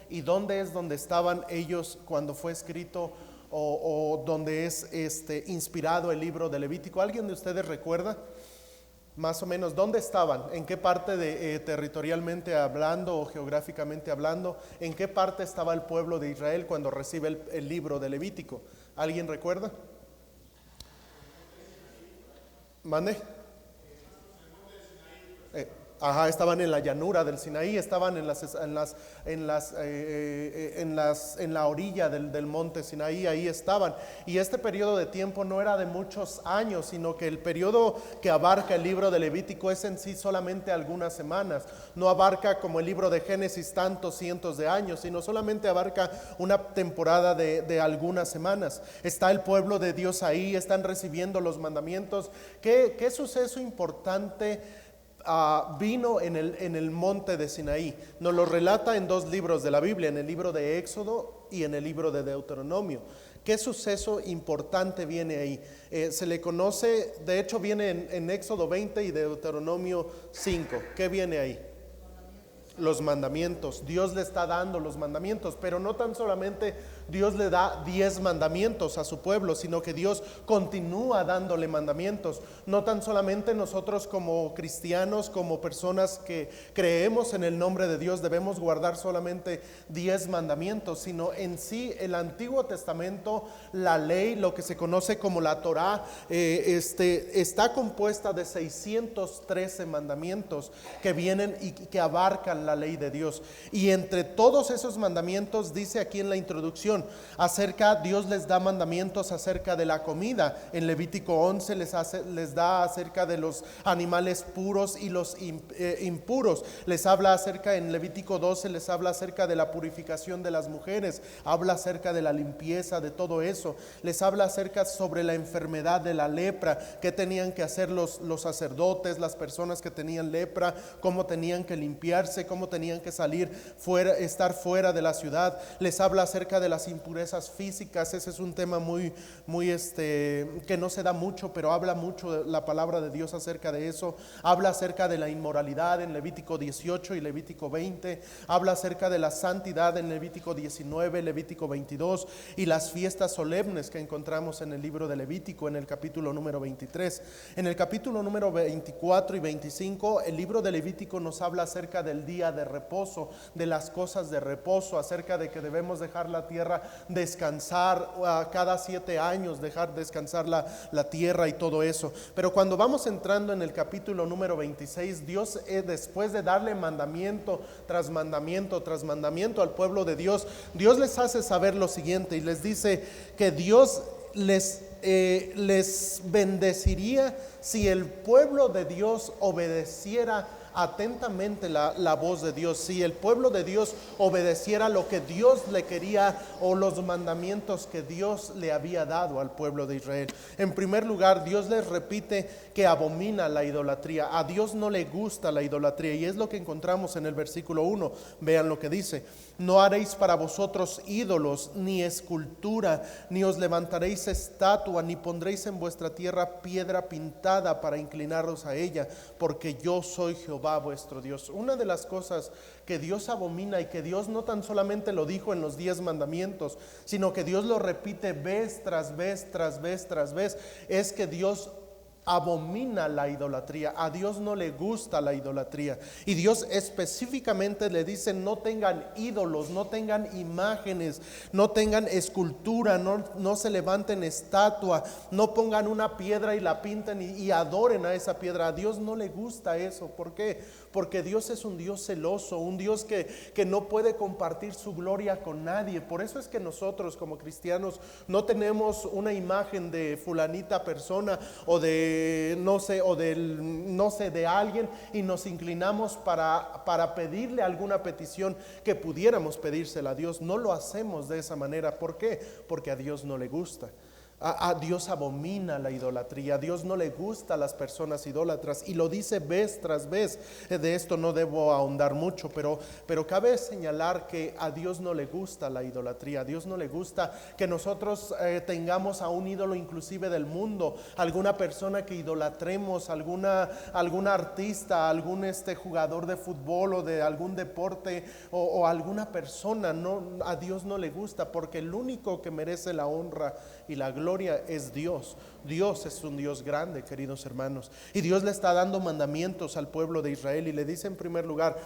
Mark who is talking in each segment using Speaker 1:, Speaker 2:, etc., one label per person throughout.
Speaker 1: y dónde es donde estaban ellos cuando fue escrito o donde es inspirado el libro de Levítico? ¿Alguien de ustedes recuerda? Más o menos, ¿dónde estaban? ¿En qué parte territorialmente hablando o geográficamente hablando? ¿En qué parte estaba el pueblo de Israel cuando recibe el libro de Levítico? ¿Alguien recuerda? ¿Mande? Estaban en la llanura del Sinaí, estaban en la orilla del monte Sinaí, ahí estaban. Y este periodo de tiempo no era de muchos años, sino que el periodo que abarca el libro de Levítico es en sí solamente algunas semanas. No abarca como el libro de Génesis tantos cientos de años, sino solamente abarca una temporada de algunas semanas. Está el pueblo de Dios ahí, están recibiendo los mandamientos. ¿Qué suceso importante vino en el monte de Sinaí? Nos lo relata en dos libros de la Biblia, en el libro de Éxodo y en el libro de Deuteronomio. ¿Qué suceso importante viene ahí? Se le conoce, de hecho viene en Éxodo 20 y Deuteronomio 5. ¿Qué viene ahí? Los mandamientos. Dios le está dando los mandamientos, pero no tan solamente Dios le da 10 mandamientos a su pueblo, sino que Dios continúa dándole mandamientos. No tan solamente nosotros como cristianos, como personas que creemos en el nombre de Dios, debemos guardar solamente 10 mandamientos, sino en sí el Antiguo Testamento, la ley, lo que se conoce como la Torá, está compuesta de 613 mandamientos que vienen y que abarcan la ley de Dios. Y entre todos esos mandamientos, dice aquí en la introducción, Dios les da mandamientos acerca de la comida. En Levítico 11 les da acerca de los animales puros y los impuros. Les habla acerca, en Levítico 12 les habla acerca de la purificación de las mujeres, habla acerca de la limpieza, de todo eso. Les habla acerca sobre la enfermedad de la lepra, qué tenían que hacer los sacerdotes, las personas que tenían lepra, cómo tenían que limpiarse, cómo tenían que salir fuera, estar fuera de la ciudad. Les habla acerca de las impurezas físicas. Ese es un tema muy que no se da mucho, pero habla mucho la palabra de Dios acerca de eso. Habla acerca de la inmoralidad en Levítico 18 y Levítico 20. Habla acerca de la santidad en Levítico 19, Levítico 22, y las fiestas solemnes que encontramos en el libro de Levítico en el capítulo número 23. En el capítulo número 24 y 25, el libro de Levítico nos habla acerca del día de reposo, de las cosas de reposo, acerca de que debemos dejar la tierra descansar cada 7 años, dejar descansar la tierra y todo eso. Pero cuando vamos entrando en el capítulo número 26, Dios, después de darle mandamiento tras mandamiento tras mandamiento al pueblo de Dios, Dios les hace saber lo siguiente y les dice que Dios les bendeciría si el pueblo de Dios obedeciera atentamente la voz de Dios, si el pueblo de Dios obedeciera lo que Dios le quería o los mandamientos que Dios le había dado al pueblo de Israel. En primer lugar, Dios les repite que abomina la idolatría. A Dios no le gusta la idolatría, y es lo que encontramos en el versículo 1. Vean lo que dice: no haréis para vosotros ídolos, ni escultura, ni os levantaréis estatua, ni pondréis en vuestra tierra piedra pintada para inclinaros a ella, porque yo soy Jehová vuestro Dios. Una de las cosas que Dios abomina, y que Dios no tan solamente lo dijo en los 10 mandamientos, sino que Dios lo repite vez tras vez, tras vez, tras vez, es que Dios abomina la idolatría. A Dios no le gusta la idolatría, y Dios específicamente le dice: no tengan ídolos, no tengan imágenes, no tengan escultura, no se levanten estatua, no pongan una piedra y la pinten y adoren a esa piedra. A Dios no le gusta eso. ¿Por qué? Porque Dios es un Dios celoso, un Dios que no puede compartir su gloria con nadie. Por eso es que nosotros como cristianos no tenemos una imagen de fulanita persona o de de alguien, y nos inclinamos para pedirle alguna petición que pudiéramos pedírsela a Dios. No lo hacemos de esa manera. ¿Por qué? Porque a Dios no le gusta. A Dios abomina la idolatría, a Dios no le gusta a las personas idólatras, y lo dice vez tras vez. De esto no debo ahondar mucho, pero cabe señalar que a Dios no le gusta la idolatría, a Dios no le gusta que nosotros tengamos a un ídolo inclusive del mundo, alguna persona que idolatremos, alguna artista, algún jugador de fútbol o de algún deporte o alguna persona. No, a Dios no le gusta, porque el único que merece la honra y la gloria es Dios. Dios es un Dios grande, queridos hermanos, y Dios le está dando mandamientos al pueblo de Israel y le dice en primer lugar: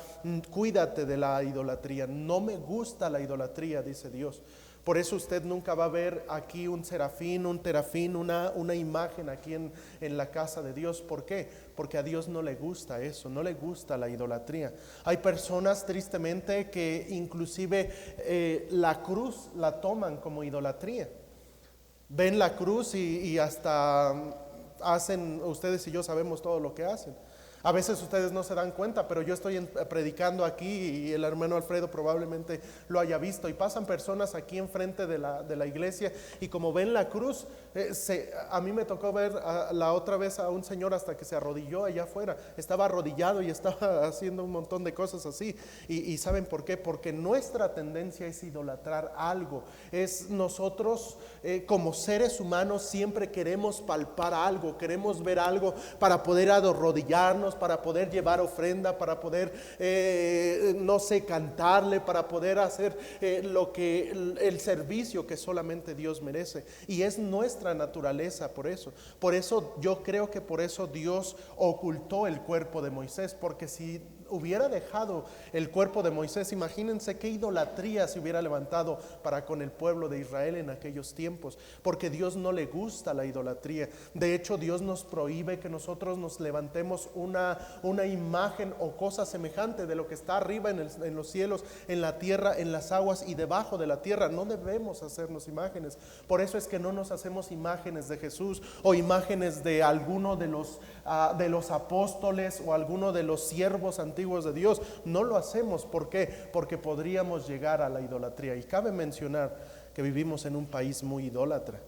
Speaker 1: cuídate de la idolatría. No me gusta la idolatría, dice Dios. Por eso usted nunca va a ver aquí un serafín, un terafín, una imagen aquí en la casa de Dios. ¿Por qué? Porque a Dios no le gusta eso, no le gusta la idolatría. Hay personas tristemente que inclusive la cruz la toman como idolatría. Ven la cruz y hasta hacen, ustedes y yo sabemos todo lo que hacen. A veces ustedes no se dan cuenta, pero yo estoy predicando aquí y el hermano Alfredo probablemente lo haya visto, y pasan personas aquí enfrente de la iglesia, y como ven la cruz, a mí me tocó ver la otra vez a un señor hasta que se arrodilló allá afuera. Estaba arrodillado y estaba haciendo un montón de cosas así. Y ¿saben por qué? Porque nuestra tendencia es idolatrar algo. Es nosotros como seres humanos siempre queremos palpar algo, queremos ver algo para poder arrodillarnos, para poder llevar ofrenda, para poder no sé, cantarle, para poder hacer el servicio que solamente Dios merece. Y es nuestra naturaleza. Por eso yo creo que por eso Dios ocultó el cuerpo de Moisés, porque si hubiera dejado el cuerpo de Moisés, imagínense qué idolatría se hubiera levantado para con el pueblo de Israel en aquellos tiempos, porque Dios no le gusta la idolatría. De hecho, Dios nos prohíbe que nosotros nos levantemos una imagen o cosa semejante de lo que está arriba en los cielos, en la tierra, en las aguas y debajo de la tierra. No debemos hacernos imágenes. Por eso es que no nos hacemos imágenes de Jesús o imágenes de alguno de los apóstoles o alguno de los siervos antiguos de Dios. No lo hacemos. ¿Por qué? Porque podríamos llegar a la idolatría. Y cabe mencionar que vivimos en un país muy idólatra.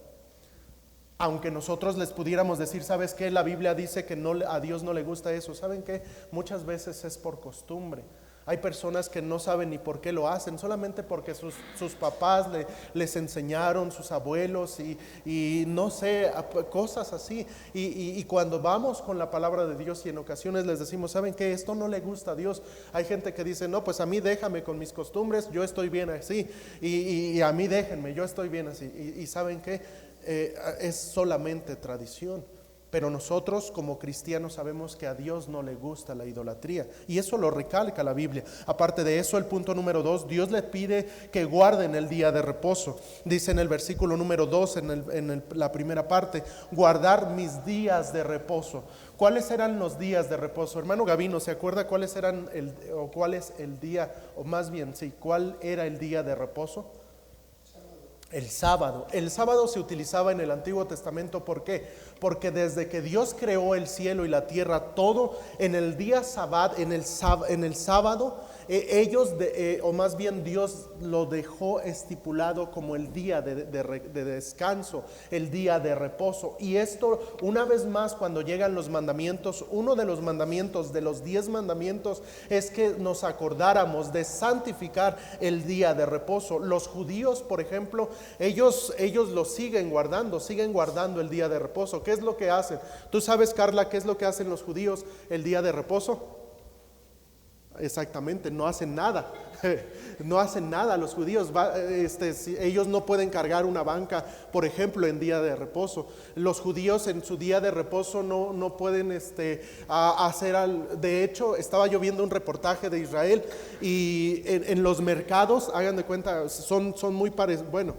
Speaker 1: Aunque nosotros les pudiéramos decir: ¿sabes qué? La Biblia dice que a Dios no le gusta eso. ¿Saben qué? Muchas veces es por costumbre. Hay personas que no saben ni por qué lo hacen, solamente porque sus papás les enseñaron, sus abuelos y no sé, cosas así. Y cuando vamos con la palabra de Dios y en ocasiones les decimos: ¿saben qué? Esto no le gusta a Dios. Hay gente que dice: no, pues a mí déjame con mis costumbres, yo estoy bien así. Y a mí déjenme, yo estoy bien así. Y ¿saben qué? Es solamente tradición. Pero nosotros como cristianos sabemos que a Dios no le gusta la idolatría, y eso lo recalca la Biblia. Aparte de eso, el punto número 2, Dios le pide que guarden el día de reposo. Dice en el versículo número 2, en la primera parte: guardar mis días de reposo. ¿Cuáles eran los días de reposo? Hermano Gavino, ¿se acuerda cuál es el día, o más bien, sí, cuál era el día de reposo? El sábado. El sábado se utilizaba en el Antiguo Testamento. ¿Por qué? Porque desde que Dios creó el cielo y la tierra, todo en el día sábado, en el sábado, o más bien Dios lo dejó estipulado como el día de descanso, el día de reposo. Y esto, una vez más, cuando llegan los mandamientos, uno de los mandamientos de los 10 mandamientos es que nos acordáramos de santificar el día de reposo. Los judíos, por ejemplo, ellos lo siguen guardando el día de reposo. ¿Qué es lo que hacen? ¿Tú sabes, Carla, qué es lo que hacen los judíos el día de reposo? Exactamente, no hacen nada. No hacen nada los judíos. Ellos no pueden cargar una banca, por ejemplo, en día de reposo. Los judíos en su día de reposo no pueden hacer. De hecho, estaba yo viendo un reportaje de Israel, y en los mercados, hagan de cuenta, son muy parecidos. Bueno,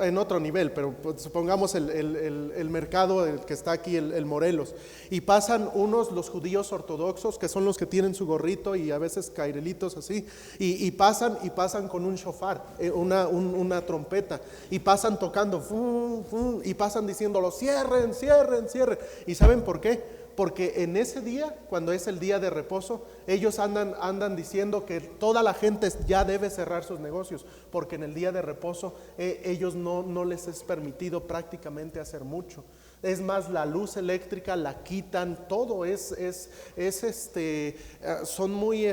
Speaker 1: en otro nivel, pero supongamos el mercado que está aquí, el Morelos, y pasan los judíos ortodoxos, que son los que tienen su gorrito y a veces cairelitos así, y pasan con un shofar, una trompeta, y pasan tocando, y pasan diciéndolo: cierren, cierren, cierren. ¿Y saben por qué? Porque en ese día, cuando es el día de reposo, ellos andan diciendo que toda la gente ya debe cerrar sus negocios, porque en el día de reposo ellos no les es permitido prácticamente hacer mucho. Es más, la luz eléctrica la quitan, todo son muy,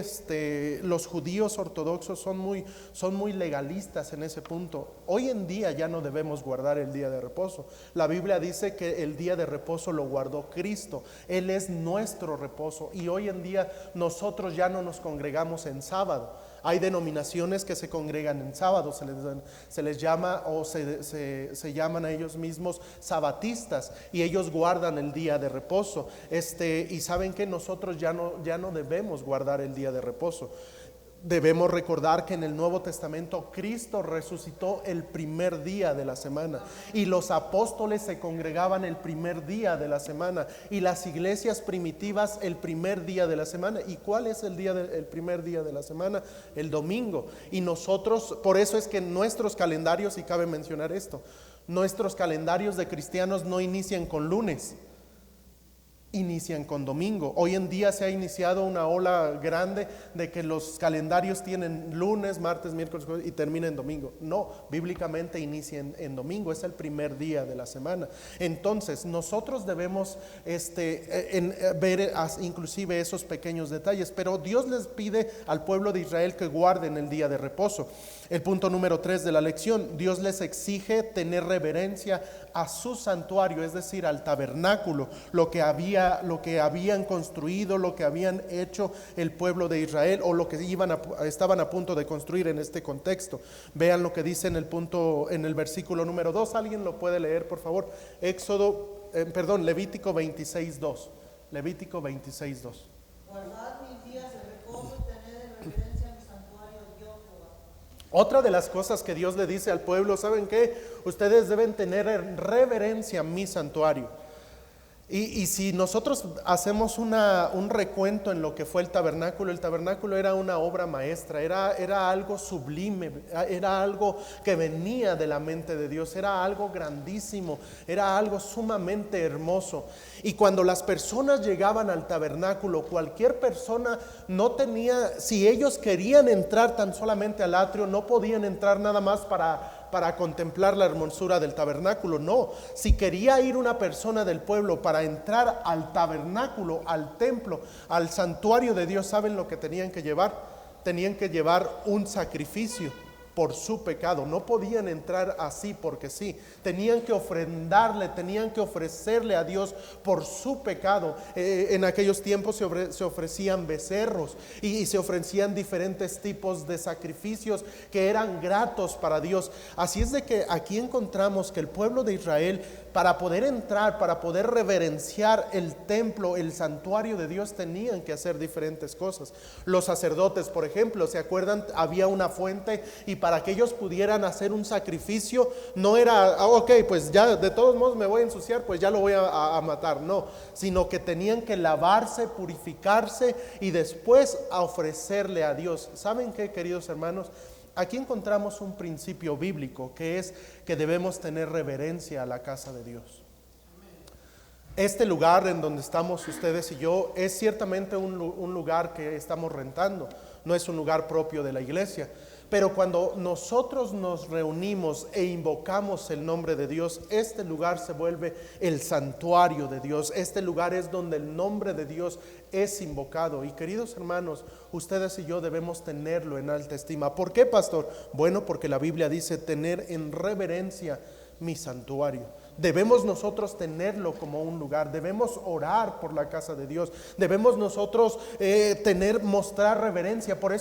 Speaker 1: los judíos ortodoxos son muy legalistas en ese punto. Hoy en día ya no debemos guardar el día de reposo. La Biblia dice que el día de reposo lo guardó Cristo. Él es nuestro reposo, y hoy en día nosotros ya no nos congregamos en sábado. Hay denominaciones que se congregan en sábado, se les llama, o se llaman a ellos mismos sabatistas, y ellos guardan el día de reposo. Y saben que nosotros ya no debemos guardar el día de reposo. Debemos recordar que en el Nuevo Testamento Cristo resucitó el primer día de la semana, y los apóstoles se congregaban el primer día de la semana, y las iglesias primitivas el primer día de la semana. ¿Y cuál es el primer día de la semana? El domingo. Y nosotros, por eso es que nuestros calendarios, y cabe mencionar esto, nuestros calendarios de cristianos no inician con lunes, inician con domingo. Hoy en día se ha iniciado una ola grande de que los calendarios tienen lunes, martes, miércoles, jueves y termina en domingo. No, bíblicamente inicia en domingo, es el primer día de la semana. Entonces nosotros debemos ver inclusive esos pequeños detalles, pero Dios les pide al pueblo de Israel que guarden el día de reposo. El punto número 3 de la lección: Dios les exige tener reverencia a su santuario, es decir, al tabernáculo, lo que habían construido, lo que habían hecho el pueblo de Israel, o lo que estaban a punto de construir en este contexto. Vean lo que dice en el versículo número 2. ¿Alguien lo puede leer, por favor? Levítico 26:2. Levítico 26:2.
Speaker 2: Guardad mis días de reposo y tened en reverencia mi santuario, yo Jehová.
Speaker 1: Otra de las cosas que Dios le dice al pueblo: ¿saben qué? Ustedes deben tener en reverencia mi santuario. Y si nosotros hacemos un recuento en lo que fue el tabernáculo era una obra maestra, era algo sublime, era algo que venía de la mente de Dios, era algo grandísimo, era algo sumamente hermoso. Y cuando las personas llegaban al tabernáculo, cualquier persona si ellos querían entrar tan solamente al atrio, no podían entrar nada más para contemplar la hermosura del tabernáculo. No, si quería ir una persona del pueblo para entrar al tabernáculo, al templo, al santuario de Dios, ¿saben lo que tenían que llevar? Tenían que llevar un sacrificio por su pecado. No podían entrar así porque sí, tenían que ofrendarle, tenían que ofrecerle a Dios por su pecado. En aquellos tiempos se ofrecían becerros y se ofrecían diferentes tipos de sacrificios que eran gratos para Dios. Así es de que aquí encontramos que el pueblo de Israel, para poder entrar, para poder reverenciar el templo, el santuario de Dios, tenían que hacer diferentes cosas. Los sacerdotes, por ejemplo, ¿se acuerdan? Había una fuente, y para que ellos pudieran hacer un sacrificio, no era, ok, pues ya de todos modos me voy a ensuciar, pues ya lo voy a matar. No, sino que tenían que lavarse, purificarse y después a ofrecerle a Dios. ¿Saben qué, queridos hermanos? Aquí encontramos un principio bíblico, que es que debemos tener reverencia a la casa de Dios. Este lugar en donde estamos ustedes y yo es ciertamente un lugar que estamos rentando, no es un lugar propio de la iglesia. Pero cuando nosotros nos reunimos e invocamos el nombre de Dios, este lugar se vuelve el santuario de Dios. Este lugar es donde el nombre de Dios es invocado. Y queridos hermanos, ustedes y yo debemos tenerlo en alta estima. ¿Por qué, pastor? Bueno, porque la Biblia dice tener en reverencia mi santuario. Debemos nosotros tenerlo como un lugar, debemos orar por la casa de Dios, debemos nosotros mostrar reverencia. Por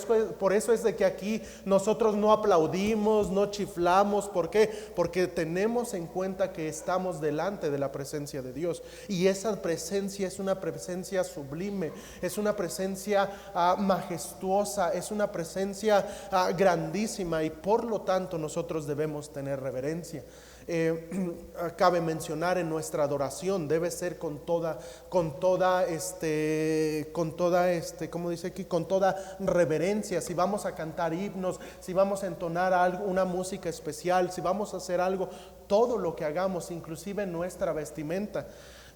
Speaker 1: eso es de que aquí nosotros no aplaudimos, no chiflamos. ¿Por qué? Porque tenemos en cuenta que estamos delante de la presencia de Dios, y esa presencia es una presencia sublime, es una presencia majestuosa, es una presencia grandísima, y por lo tanto nosotros debemos tener reverencia. Cabe mencionar, en nuestra adoración debe ser con toda reverencia. Si vamos a cantar himnos, si vamos a entonar una música especial, si vamos a hacer algo, todo lo que hagamos, inclusive nuestra vestimenta.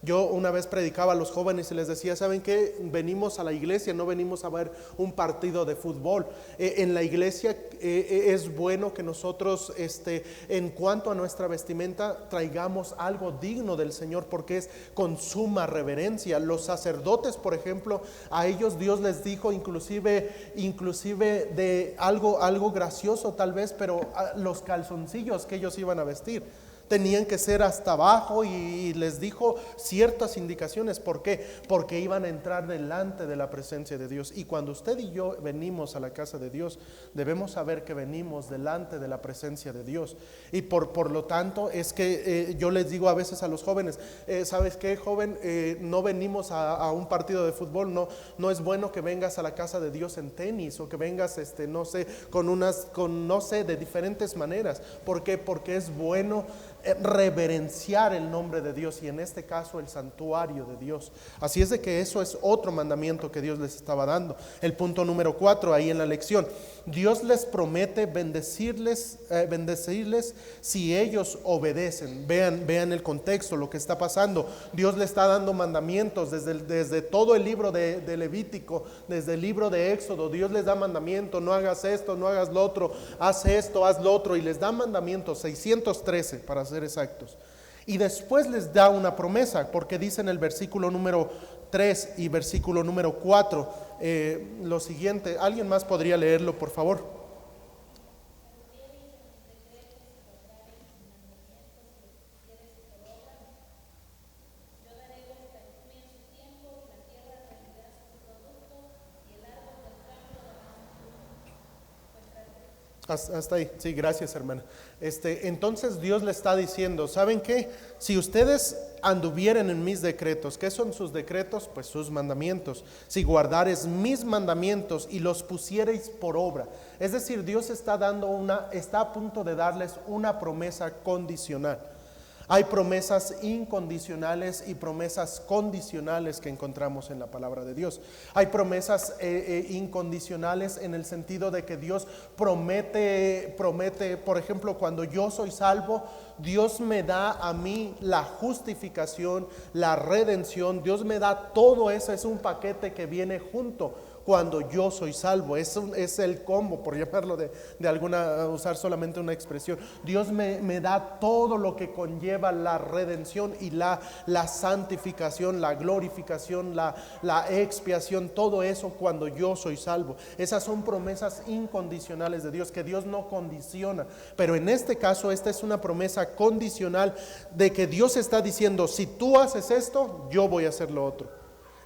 Speaker 1: Yo una vez predicaba a los jóvenes y les decía, ¿saben qué? Venimos a la iglesia, no venimos a ver un partido de fútbol. En la iglesia es bueno que nosotros, en cuanto a nuestra vestimenta, traigamos algo digno del Señor, porque es con suma reverencia. Los sacerdotes, por ejemplo, a ellos Dios les dijo, inclusive de algo gracioso tal vez, pero los calzoncillos que ellos iban a vestir tenían que ser hasta abajo, y les dijo ciertas indicaciones. ¿Por qué? Porque iban a entrar delante de la presencia de Dios. Y cuando usted y yo venimos a la casa de Dios, debemos saber que venimos delante de la presencia de Dios. Y por lo tanto es que yo les digo a veces a los jóvenes, ¿sabes qué, joven? No venimos a un partido de fútbol. No es bueno que vengas a la casa de Dios en tenis, o que vengas no sé, de diferentes maneras. ¿Por qué? Porque es bueno reverenciar el nombre de Dios, y en este caso el santuario de Dios. Así es de que eso es otro mandamiento que Dios les estaba dando. El punto número 4 ahí en la lección: Dios les promete bendecirles si ellos obedecen. Vean el contexto, lo que está pasando. Dios le está dando mandamientos desde todo el libro de Levítico, desde el libro de Éxodo. Dios les da mandamiento: no hagas esto, no hagas lo otro, haz esto, haz lo otro, y les da mandamientos, 613 para ser exactos. Y después les da una promesa, porque dice en el versículo número 3 y versículo número 4 lo siguiente. ¿Alguien más podría leerlo, por favor? Hasta ahí, sí, gracias, hermana. Entonces Dios le está diciendo, ¿saben qué? Si ustedes anduvieren en mis decretos. ¿Qué son sus decretos? Pues sus mandamientos. Si guardares mis mandamientos y los pusiereis por obra. Es decir, Dios está a punto de darles una promesa condicional. Hay promesas incondicionales y promesas condicionales que encontramos en la palabra de Dios. Hay promesas incondicionales en el sentido de que Dios promete, por ejemplo, cuando yo soy salvo, Dios me da a mí la justificación, la redención. Dios me da todo eso, es un paquete que viene junto. Cuando yo soy salvo, es el combo, por llamarlo de usar solamente una expresión. Dios me da todo lo que conlleva la redención y la santificación, la glorificación, la expiación, todo eso cuando yo soy salvo. Esas son promesas incondicionales de Dios, que Dios no condiciona. Pero en este caso, esta es una promesa condicional de que Dios está diciendo: si tú haces esto, yo voy a hacer lo otro.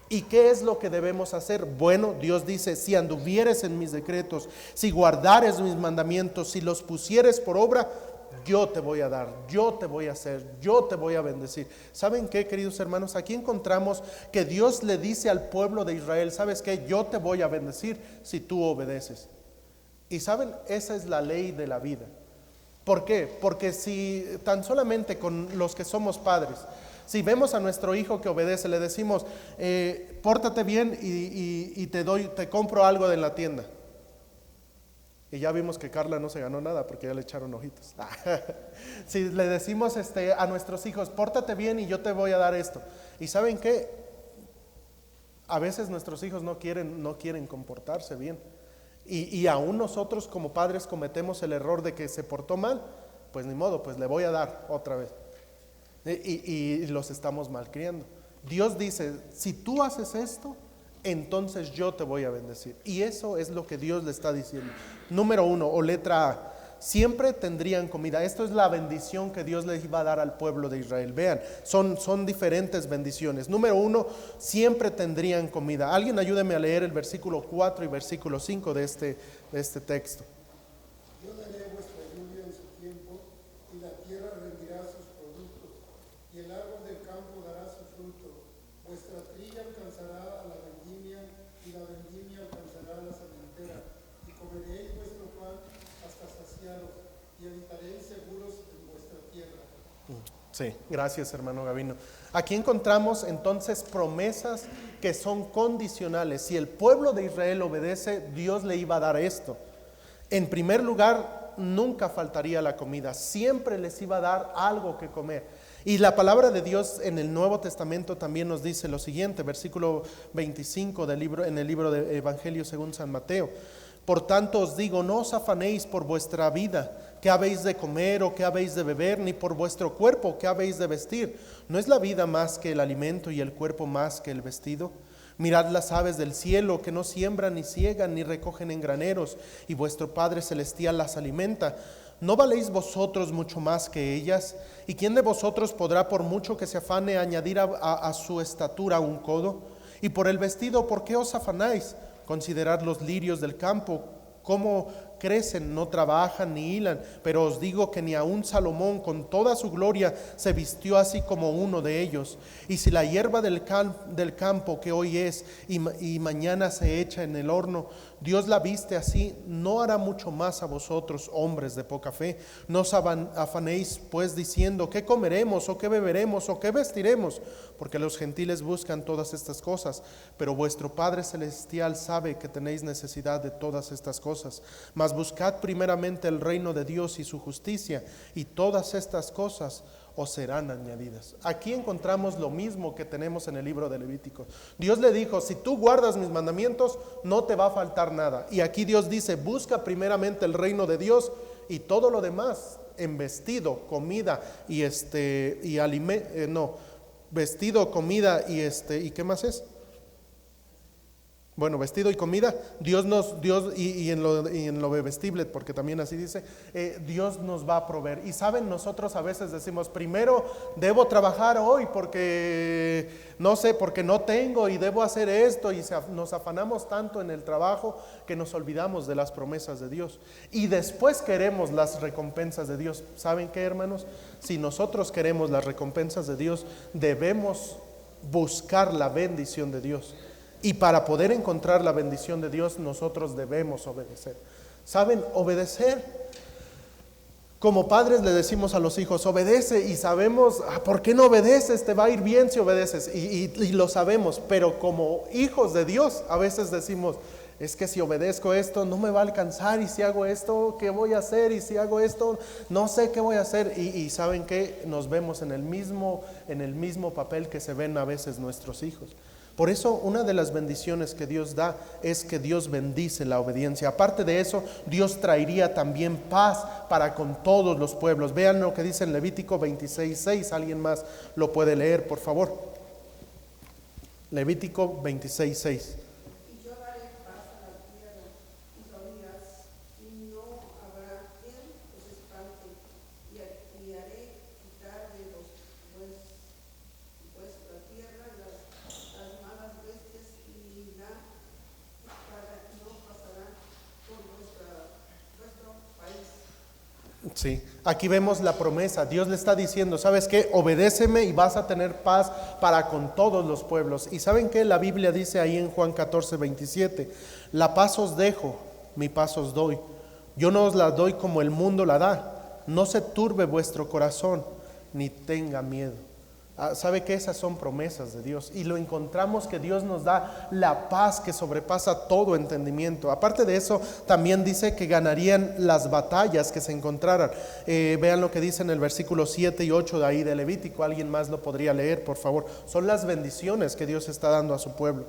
Speaker 1: ¿Y qué es lo que debemos hacer? Bueno, Dios dice: si anduvieres en mis decretos, si guardares mis mandamientos, si los pusieres por obra, yo te voy a dar, yo te voy a hacer, yo te voy a bendecir. ¿Saben qué, queridos hermanos? Aquí encontramos que Dios le dice al pueblo de Israel: ¿sabes qué? Yo te voy a bendecir si tú obedeces. Y ¿saben? Esa es la ley de la vida. ¿Por qué? Porque si tan solamente con los que somos padres, si vemos a nuestro hijo que obedece, le decimos: pórtate bien y te compro algo de la tienda. Y ya vimos que Carla no se ganó nada porque ya le echaron ojitos. Si le decimos a nuestros hijos: pórtate bien y yo te voy a dar esto. ¿Y saben qué? A veces nuestros hijos no quieren comportarse bien. Y aún nosotros como padres cometemos el error de que se portó mal, pues ni modo, pues le voy a dar otra vez. Y los estamos malcriando. Dios dice: si tú haces esto, entonces yo te voy a bendecir. Y eso es lo que Dios le está diciendo. Número 1, o letra A: siempre tendrían comida. Esto es la bendición que Dios les iba a dar al pueblo de Israel. Vean, son diferentes bendiciones. Número 1, siempre tendrían comida. Alguien ayúdeme a leer el versículo 4 y versículo 5 de este texto.
Speaker 3: Yo daré vuestra lluvia en su tiempo, y la tierra rendirá sus productos, y el árbol del campo dará su fruto. Vuestra trilla alcanzará a la vendimia, y la vendimia alcanzará a la sementera, y comeréis vuestro pan hasta saciaros, y habitaréis seguros en vuestra tierra.
Speaker 1: Sí, gracias, hermano Gavino. Aquí encontramos entonces promesas que son condicionales. Si el pueblo de Israel obedece, Dios le iba a dar esto. En primer lugar, nunca faltaría la comida, siempre les iba a dar algo que comer. Y la palabra de Dios en el Nuevo Testamento también nos dice lo siguiente, versículo 25 del libro, en el libro de Evangelio según San Mateo. Por tanto os digo, no os afanéis por vuestra vida, qué habéis de comer o qué habéis de beber, ni por vuestro cuerpo, qué habéis de vestir. ¿No es la vida más que el alimento y el cuerpo más que el vestido? Mirad las aves del cielo, que no siembran, ni ciegan, ni recogen en graneros, y vuestro Padre Celestial las alimenta. ¿No valéis vosotros mucho más que ellas? ¿Y quién de vosotros podrá, por mucho que se afane, añadir a su estatura un codo? Y por el vestido, ¿por qué os afanáis? Considerad los lirios del campo, cómo crecen, no trabajan ni hilan, pero os digo que ni aun Salomón con toda su gloria se vistió así como uno de ellos. Y si la hierba del campo que hoy es y mañana se echa en el horno, Dios la viste así, ¿no hará mucho más a vosotros, hombres de poca fe? No os afanéis pues diciendo, ¿qué comeremos o qué beberemos o qué vestiremos? Porque los gentiles buscan todas estas cosas, pero vuestro Padre Celestial sabe que tenéis necesidad de todas estas cosas. Mas buscad primeramente el reino de Dios y su justicia, y todas estas cosas os serán añadidas. Aquí encontramos lo mismo que tenemos en el libro de Levítico. Dios le dijo, si tú guardas mis mandamientos, no te va a faltar nada. Y aquí Dios dice, busca primeramente el reino de Dios y todo lo demás, en vestido, comida y vestido, comida y ¿qué más es? Bueno, vestido y comida, Dios y en lo vestible, porque también así dice, Dios nos va a proveer. Y saben, nosotros a veces decimos, primero debo trabajar hoy porque no sé, porque no tengo y debo hacer esto, y nos afanamos tanto en el trabajo que nos olvidamos de las promesas de Dios. Y después queremos las recompensas de Dios. ¿Saben qué, hermanos? Si nosotros queremos las recompensas de Dios, debemos buscar la bendición de Dios. Y para poder encontrar la bendición de Dios, nosotros debemos obedecer. ¿Saben? Obedecer. Como padres le decimos a los hijos, obedece, y sabemos, ¿por qué no obedeces? Te va a ir bien si obedeces, y lo sabemos. Pero como hijos de Dios, a veces decimos, es que si obedezco esto, no me va a alcanzar, y si hago esto, ¿qué voy a hacer? Y si hago esto, no sé qué voy a hacer. Y ¿saben qué? Nos vemos en el mismo papel que se ven a veces nuestros hijos. Por eso una de las bendiciones que Dios da es que Dios bendice la obediencia. Aparte de eso, Dios traería también paz para con todos los pueblos. Vean lo que dice en Levítico 26:6. ¿Alguien más lo puede leer, por favor? Levítico 26:6.
Speaker 2: Y yo daré paz a la tierra y oirás, y no habrá quien os espante, y haré quitar de vuestra tierra las malas bestias, y la espada no pasará por vuestro país.
Speaker 1: Sí, aquí vemos la promesa. Dios le está diciendo, ¿sabes qué? Obedéceme y vas a tener paz para con todos los pueblos. Y ¿saben qué? La Biblia dice ahí en Juan 14:27, la paz os dejo, mi paz os doy. Yo no os la doy como el mundo la da. No se turbe vuestro corazón, ni tenga miedo. ¿Sabe qué? Esas son promesas de Dios, y lo encontramos que Dios nos da la paz que sobrepasa todo entendimiento. Aparte de eso, también dice que ganarían las batallas que se encontraran. Vean lo que dice en el versículo 7 y 8 de ahí de Levítico. ¿Alguien más lo podría leer, por favor? Son las bendiciones que Dios está dando a su pueblo.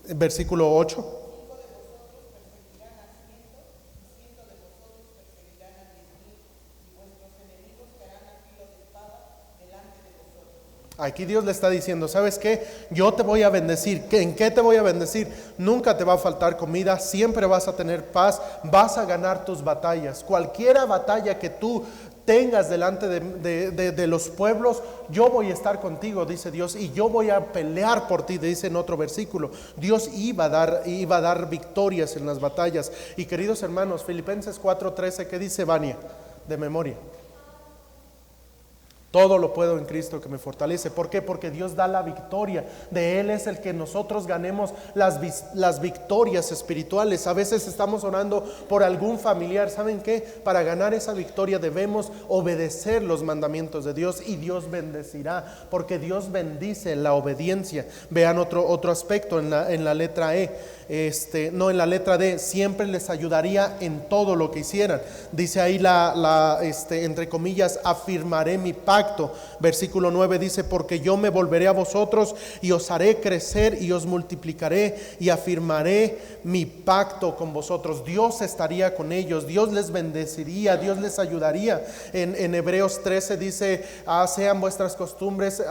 Speaker 1: Versículo 8. Aquí Dios le está diciendo, ¿sabes qué? Yo te voy a bendecir. ¿En qué te voy a bendecir? Nunca te va a faltar comida, siempre vas a tener paz, vas a ganar tus batallas. Cualquiera batalla que tú tengas delante de los pueblos, yo voy a estar contigo, dice Dios, y yo voy a pelear por ti, dice en otro versículo. Dios iba a dar victorias en las batallas. Y queridos hermanos, Filipenses 4:13, ¿qué dice Vania? De memoria. Todo lo puedo en Cristo que me fortalece. ¿Por qué? Porque Dios da la victoria. De Él es el que nosotros ganemos las victorias espirituales. A veces estamos orando por algún familiar. ¿Saben qué? Para ganar esa victoria debemos obedecer los mandamientos de Dios, y Dios bendecirá, porque Dios bendice la obediencia. Vean otro aspecto en la letra E. En la letra D, siempre les ayudaría en todo lo que hicieran. Dice ahí entre comillas, afirmaré mi pacto. Versículo 9 dice, porque yo me volveré a vosotros y os haré crecer y os multiplicaré y afirmaré mi pacto con vosotros. Dios estaría con ellos, Dios les bendeciría, Dios les ayudaría. En Hebreos 13 dice, sean vuestras costumbres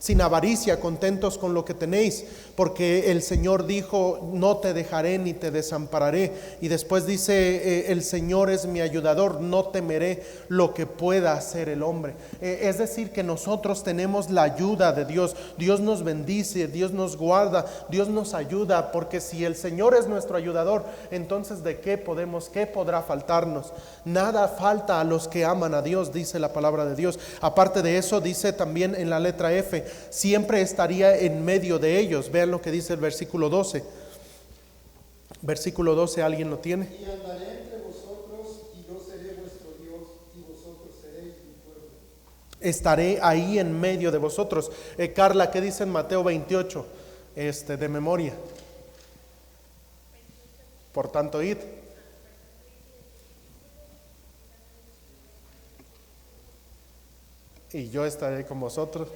Speaker 1: sin avaricia, contentos con lo que tenéis, porque el Señor dijo, no te dejaré ni te desampararé. Y después dice, el Señor es mi ayudador, no temeré lo que pueda hacer el hombre. Es decir, que nosotros tenemos la ayuda de Dios. Dios nos bendice, Dios nos guarda, Dios nos ayuda, porque si el Señor es nuestro ayudador, entonces ¿de qué podrá faltarnos? Nada falta a los que aman a Dios, dice la palabra de Dios. Aparte de eso, dice también en la letra F, siempre estaría en medio de ellos. Vean lo que dice el versículo 12. Versículo 12, ¿alguien lo tiene?
Speaker 3: Y andaré entre vosotros, y yo seré vuestro Dios, y vosotros seréis mi pueblo.
Speaker 1: Estaré ahí en medio de vosotros. Carla, ¿qué dice en Mateo 28? De memoria. Por tanto, id. Y yo estaré con vosotros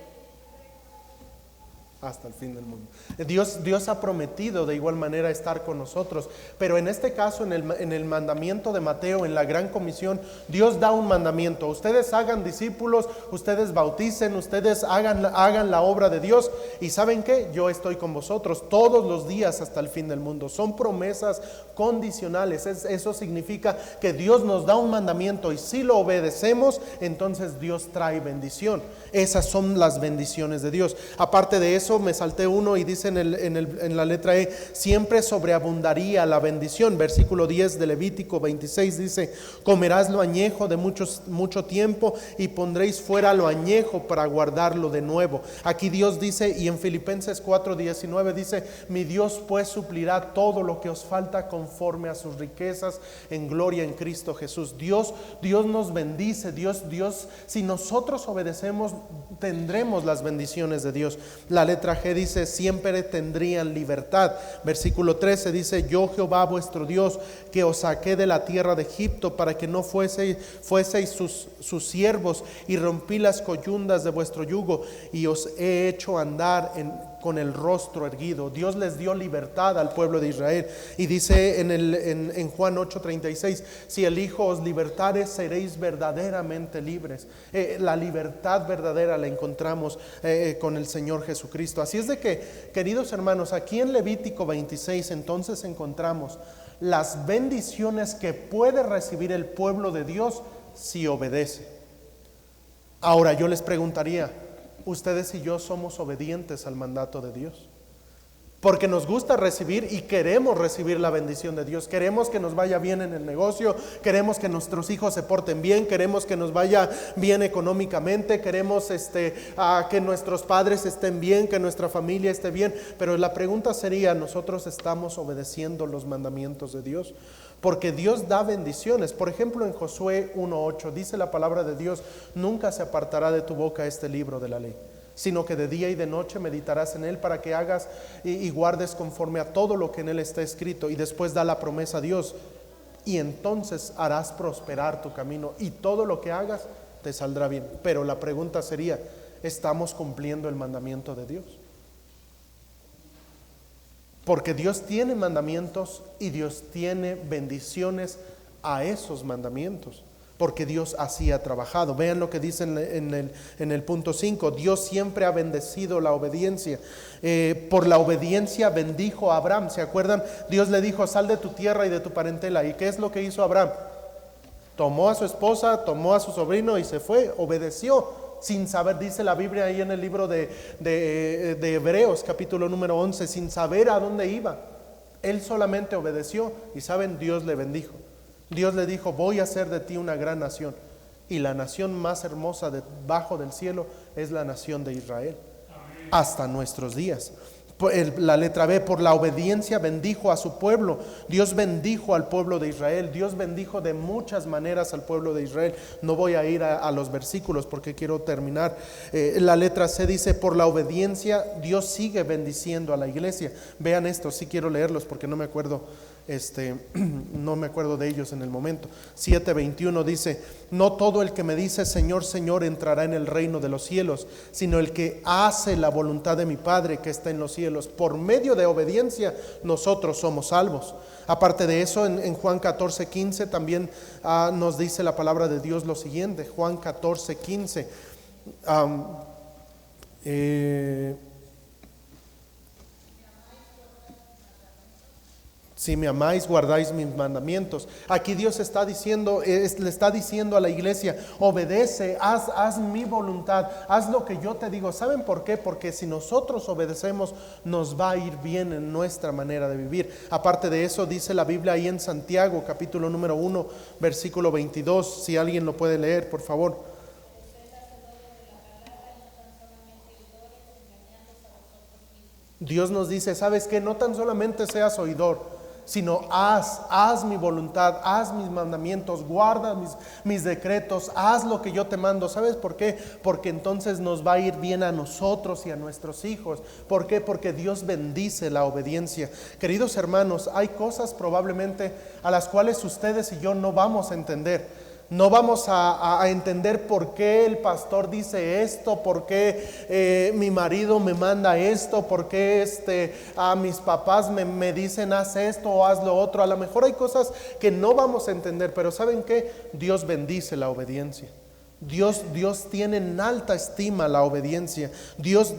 Speaker 1: hasta el fin del mundo. Dios ha prometido de igual manera estar con nosotros, pero en este caso, en el mandamiento de Mateo, en la gran comisión, Dios da un mandamiento: ustedes hagan discípulos, ustedes bauticen, ustedes hagan la obra de Dios, y ¿saben qué? Yo estoy con vosotros todos los días hasta el fin del mundo. Son promesas condicionales. Eso significa que Dios nos da un mandamiento, y si lo obedecemos, entonces Dios trae bendición. Esas son las bendiciones de Dios. Aparte de eso, me salté uno y dice en la letra E, siempre sobreabundaría la bendición. Versículo 10 de Levítico 26 dice, comerás lo añejo de mucho tiempo, y pondréis fuera lo añejo para guardarlo de nuevo. Aquí Dios dice, y en Filipenses 4:19 dice, mi Dios pues suplirá todo lo que os falta conforme a sus riquezas en gloria en Cristo Jesús. Dios nos bendice. Dios, si nosotros obedecemos, tendremos las bendiciones de Dios. La letra G dice, siempre tendrían libertad. Versículo 13 dice, yo Jehová vuestro Dios, que os saqué de la tierra de Egipto, para que no fueseis sus siervos, y rompí las coyundas de vuestro yugo, y os he hecho andar con el rostro erguido. Dios les dio libertad al pueblo de Israel, y dice en Juan 8:36, si el Hijo os libertare, seréis verdaderamente libres. La libertad verdadera la encontramos con el Señor Jesucristo. Así es de que, queridos hermanos, aquí en Levítico 26 entonces encontramos las bendiciones que puede recibir el pueblo de Dios si obedece. Ahora yo les preguntaría, ¿ustedes y yo somos obedientes al mandato de Dios? Porque nos gusta recibir y queremos recibir la bendición de Dios. Queremos que nos vaya bien en el negocio, queremos que nuestros hijos se porten bien, queremos que nos vaya bien económicamente, queremos que nuestros padres estén bien, que nuestra familia esté bien. Pero la pregunta sería, ¿nosotros estamos obedeciendo los mandamientos de Dios? Porque Dios da bendiciones. Por ejemplo, en Josué 1:8 dice la palabra de Dios, nunca se apartará de tu boca este libro de la ley, sino que de día y de noche meditarás en él, para que hagas y guardes conforme a todo lo que en él está escrito. Y después da la promesa a Dios, y entonces harás prosperar tu camino, y todo lo que hagas te saldrá bien. Pero la pregunta sería, ¿estamos cumpliendo el mandamiento de Dios? Porque Dios tiene mandamientos, y Dios tiene bendiciones a esos mandamientos, porque Dios así ha trabajado. Vean lo que dice en el punto 5. Dios siempre ha bendecido la obediencia. Por la obediencia bendijo a Abraham. ¿Se acuerdan? Dios le dijo, sal de tu tierra y de tu parentela. ¿Y qué es lo que hizo Abraham? Tomó a su esposa, tomó a su sobrino y se fue. Obedeció sin saber, dice la Biblia ahí en el libro de Hebreos capítulo número 11, sin saber a dónde iba. Él solamente obedeció, y saben, Dios le bendijo. Dios le dijo, voy a hacer de ti una gran nación. y la nación más hermosa debajo del cielo es la nación de Israel, hasta nuestros días. La letra B, por la obediencia bendijo a su pueblo. Dios bendijo al pueblo de Israel. Dios bendijo de muchas maneras al pueblo de Israel. No voy a ir a los versículos porque quiero terminar. La letra C dice, por la obediencia Dios sigue bendiciendo a la iglesia. Vean esto, sí quiero leerlos porque no me acuerdo no me acuerdo de ellos en el momento. 7:21 dice, no todo el que me dice Señor, Señor entrará en el reino de los cielos, sino el que hace la voluntad de mi Padre que está en los cielos. Por medio de obediencia nosotros somos salvos. Aparte de eso, en Juan 14:15 también nos dice la palabra de Dios lo siguiente. Juan 14:15 si me amáis, guardáis mis mandamientos. Aquí Dios está diciendo, le está diciendo a la iglesia, obedece, haz mi voluntad, haz lo que yo te digo. ¿Saben por qué? Porque si nosotros obedecemos, nos va a ir bien en nuestra manera de vivir. Aparte de eso, dice la Biblia ahí en Santiago, capítulo número 1, versículo 22. Si alguien lo puede leer, por favor. Dios nos dice, ¿sabes qué? No tan solamente seas oidor, sino haz mi voluntad, haz mis mandamientos, guarda mis decretos, haz lo que yo te mando. ¿Sabes por qué? Porque entonces nos va a ir bien a nosotros y a nuestros hijos. ¿Por qué? Porque Dios bendice la obediencia. Queridos hermanos, hay cosas probablemente a las cuales ustedes y yo no vamos a entender. No vamos a entender por qué el pastor dice esto, por qué mi marido me manda esto, por qué a mis papás me dicen haz esto o haz lo otro. A lo mejor hay cosas que no vamos a entender, pero ¿saben qué? Dios bendice la obediencia. Dios tiene en alta estima la obediencia. Dios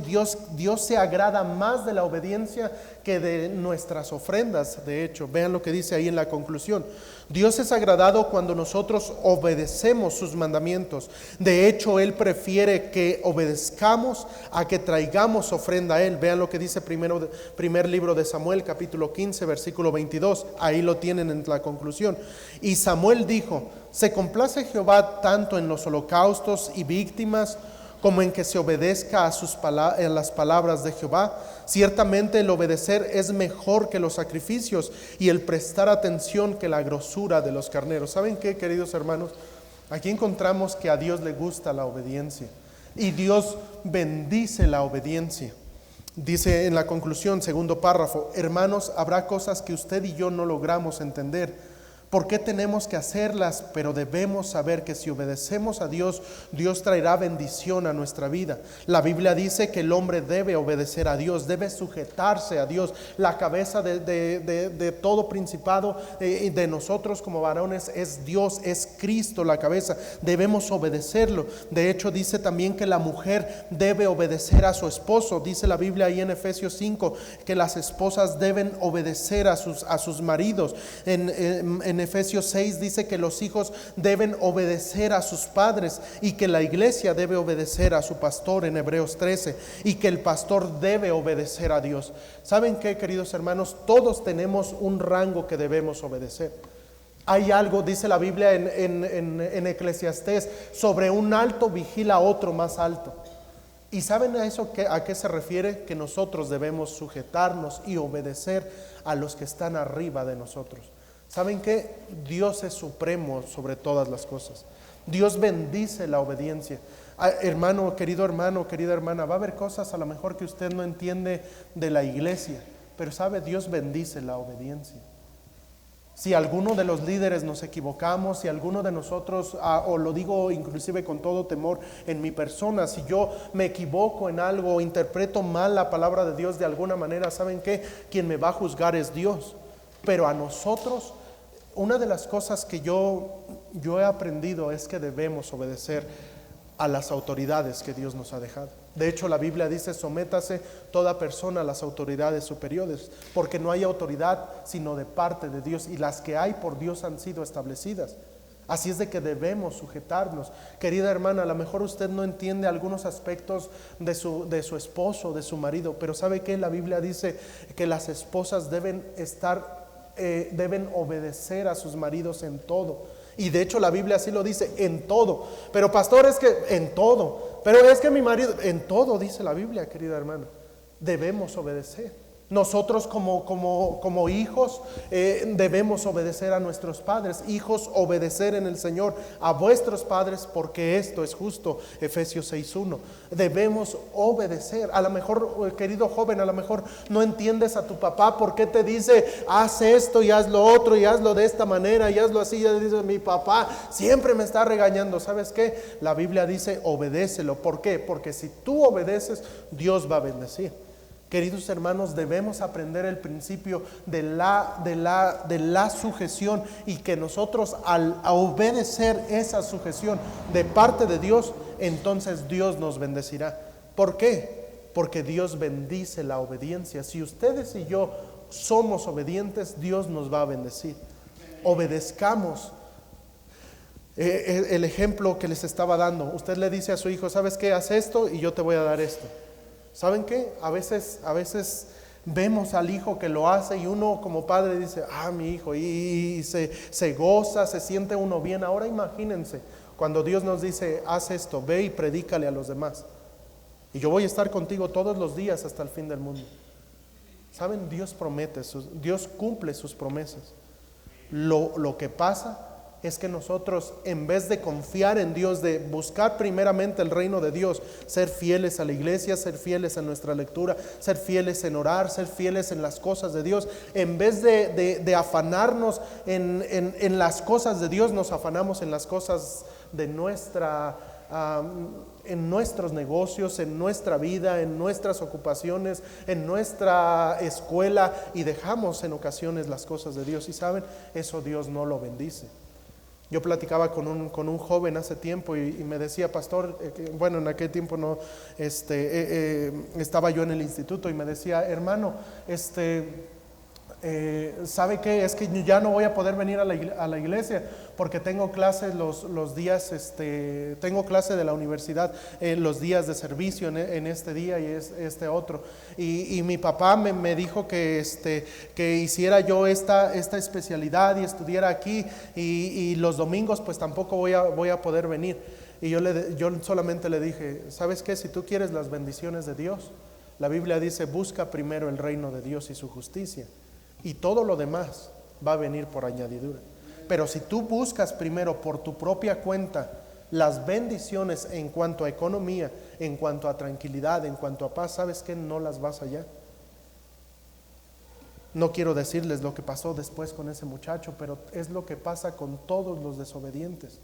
Speaker 1: se agrada más de la obediencia que de nuestras ofrendas. De hecho, vean lo que dice ahí en la conclusión. Dios es agradado cuando nosotros obedecemos sus mandamientos. De hecho, Él prefiere que obedezcamos a que traigamos ofrenda a Él. Vean lo que dice primer libro de Samuel, capítulo 15, versículo 22. Ahí lo tienen en la conclusión. Y Samuel dijo, ¿se complace Jehová tanto en los holocaustos y víctimas como en que se obedezca a las palabras de Jehová? Ciertamente el obedecer es mejor que los sacrificios y el prestar atención que la grosura de los carneros. ¿Saben qué, queridos hermanos? Aquí encontramos que a Dios le gusta la obediencia y Dios bendice la obediencia. Dice en la conclusión, segundo párrafo, hermanos, habrá cosas que usted y yo no logramos entender. ¿Por qué tenemos que hacerlas? Pero debemos saber que si obedecemos a Dios, Dios traerá bendición a nuestra vida. La Biblia dice que el hombre debe obedecer a Dios, debe sujetarse a Dios. La cabeza de todo principado de nosotros como varones es Dios, es Cristo la cabeza. Debemos obedecerlo. De hecho, dice también que la mujer debe obedecer a su esposo. Dice la Biblia ahí en Efesios 5 que las esposas deben obedecer a sus maridos. En Efesios 6 dice que los hijos deben obedecer a sus padres y que la iglesia debe obedecer a su pastor en Hebreos 13 y que el pastor debe obedecer a Dios. ¿Saben qué, queridos hermanos? Todos tenemos un rango que debemos obedecer. Hay algo, dice la Biblia en Eclesiastés, sobre un alto vigila a otro más alto. ¿Y saben a qué se refiere? Que nosotros debemos sujetarnos y obedecer a los que están arriba de nosotros. ¿Saben qué? Dios es supremo sobre todas las cosas. Dios bendice la obediencia. Hermano, querida hermana, va a haber cosas a lo mejor que usted no entiende de la iglesia, pero sabe, Dios bendice la obediencia. Si alguno de los líderes nos equivocamos, si alguno de nosotros, o lo digo inclusive con todo temor en mi persona, si yo me equivoco en algo o interpreto mal la palabra de Dios de alguna manera, ¿saben qué? Quien me va a juzgar es Dios. Pero a nosotros, una de las cosas que yo he aprendido es que debemos obedecer a las autoridades que Dios nos ha dejado. De hecho, la Biblia dice, sométase toda persona a las autoridades superiores, porque no hay autoridad sino de parte de Dios, y las que hay por Dios han sido establecidas. Así es de que debemos sujetarnos. Querida hermana, a lo mejor usted no entiende algunos aspectos de su esposo, de su marido, pero ¿sabe qué? La Biblia dice que las esposas deben obedecer a sus maridos en todo. Y de hecho la Biblia así lo dice, en todo. Pero pastor, es que en todo. Pero es que mi marido, en todo dice la Biblia, querida hermana. Debemos obedecer. Nosotros como hijos debemos obedecer a nuestros padres. Hijos, obedecer en el Señor a vuestros padres, porque esto es justo. Efesios 6:1. Debemos obedecer. A lo mejor, querido joven, a lo mejor no entiendes a tu papá porque te dice, haz esto y haz lo otro y hazlo de esta manera y hazlo así. Ya dice, mi papá siempre me está regañando. ¿Sabes qué? La Biblia dice, obedécelo. ¿Por qué? Porque si tú obedeces, Dios va a bendecir. Queridos hermanos, debemos aprender el principio de la sujeción, y que nosotros al obedecer esa sujeción de parte de Dios, entonces Dios nos bendecirá. ¿Por qué? Porque Dios bendice la obediencia. Si ustedes y yo somos obedientes, Dios nos va a bendecir. Obedezcamos. El ejemplo que les estaba dando, usted le dice a su hijo, ¿sabes qué? Haz esto y yo te voy a dar esto. ¿Saben qué? A veces vemos al hijo que lo hace y uno como padre dice, mi hijo, y se goza, se siente uno bien. Ahora imagínense cuando Dios nos dice, haz esto, ve y predícale a los demás. Y yo voy a estar contigo todos los días hasta el fin del mundo. ¿Saben? Dios promete, Dios cumple sus promesas. Lo que pasa es que nosotros, en vez de confiar en Dios, de buscar primeramente el reino de Dios, ser fieles a la iglesia, ser fieles a nuestra lectura, ser fieles en orar, ser fieles en las cosas de Dios, en vez de afanarnos en las cosas de Dios, nos afanamos en las cosas de en nuestros negocios, en nuestra vida, en nuestras ocupaciones, en nuestra escuela, y dejamos en ocasiones las cosas de Dios. Y saben, eso Dios no lo bendice. Yo platicaba con un joven hace tiempo y me decía, pastor, bueno, en aquel tiempo no, estaba yo en el instituto, y me decía, hermano, ¿sabe qué? Es que ya no voy a poder venir a la iglesia porque tengo clases los días, tengo clase de la universidad los días de servicio en este día y este otro. Y mi papá me dijo que hiciera yo esta especialidad y estudiara aquí, y los domingos pues tampoco voy a poder venir. Y yo solamente le dije, ¿sabes qué? Si tú quieres las bendiciones de Dios, la Biblia dice, busca primero el reino de Dios y su justicia, y todo lo demás va a venir por añadidura. Pero si tú buscas primero por tu propia cuenta las bendiciones en cuanto a economía, en cuanto a tranquilidad, en cuanto a paz, ¿sabes qué? No las vas a hallar. No quiero decirles lo que pasó después con ese muchacho, pero es lo que pasa con todos los desobedientes.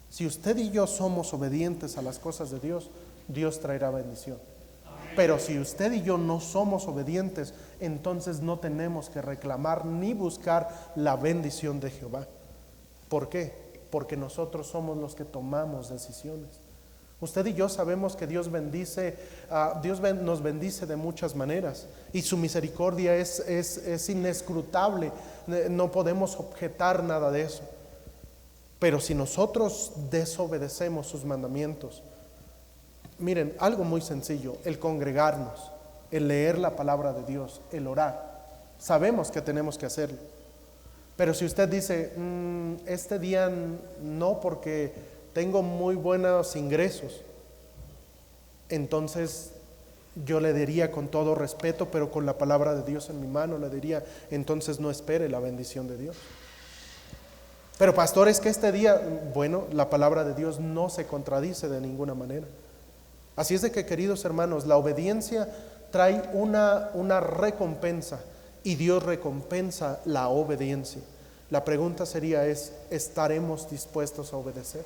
Speaker 1: Si usted y yo somos obedientes a las cosas de Dios, Dios traerá bendición. Pero si usted y yo no somos obedientes, entonces no tenemos que reclamar ni buscar la bendición de Jehová. ¿Por qué? Porque nosotros somos los que tomamos decisiones. Usted y yo sabemos que Dios nos bendice de muchas maneras, y su misericordia es inescrutable. No podemos objetar nada de eso. Pero si nosotros desobedecemos sus mandamientos, miren, algo muy sencillo, el congregarnos, el leer la palabra de Dios, el orar, sabemos que tenemos que hacerlo. Pero si usted dice, este día no porque tengo muy buenos ingresos, entonces yo le diría con todo respeto, pero con la palabra de Dios en mi mano, le diría, entonces no espere la bendición de Dios. Pero pastor, es que este día, bueno, la palabra de Dios no se contradice de ninguna manera. Así es de que, queridos hermanos, la obediencia trae una recompensa, y Dios recompensa la obediencia. La pregunta sería ¿estaremos dispuestos a obedecer?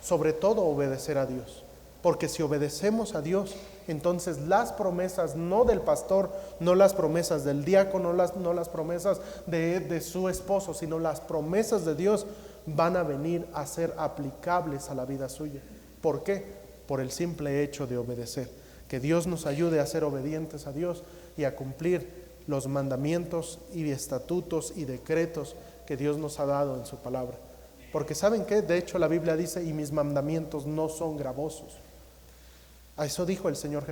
Speaker 1: Sobre todo obedecer a Dios, porque si obedecemos a Dios, entonces las promesas no del pastor, no las promesas del diácono, no las promesas de su esposo, sino las promesas de Dios van a venir a ser aplicables a la vida suya. ¿Por qué? Por el simple hecho de obedecer. Que Dios nos ayude a ser obedientes a Dios y a cumplir los mandamientos y estatutos y decretos que Dios nos ha dado en su palabra. Porque ¿saben qué? De hecho la Biblia dice, y mis mandamientos no son gravosos. A eso dijo el Señor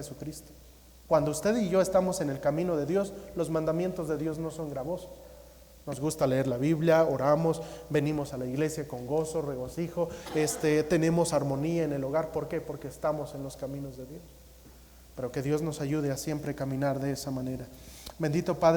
Speaker 1: Nos gusta leer la Biblia, oramos, venimos a la iglesia con gozo, regocijo, tenemos armonía en el hogar. ¿Por qué? Porque estamos en los caminos de Dios. Pero que Dios nos ayude a siempre caminar de esa manera. Bendito Padre.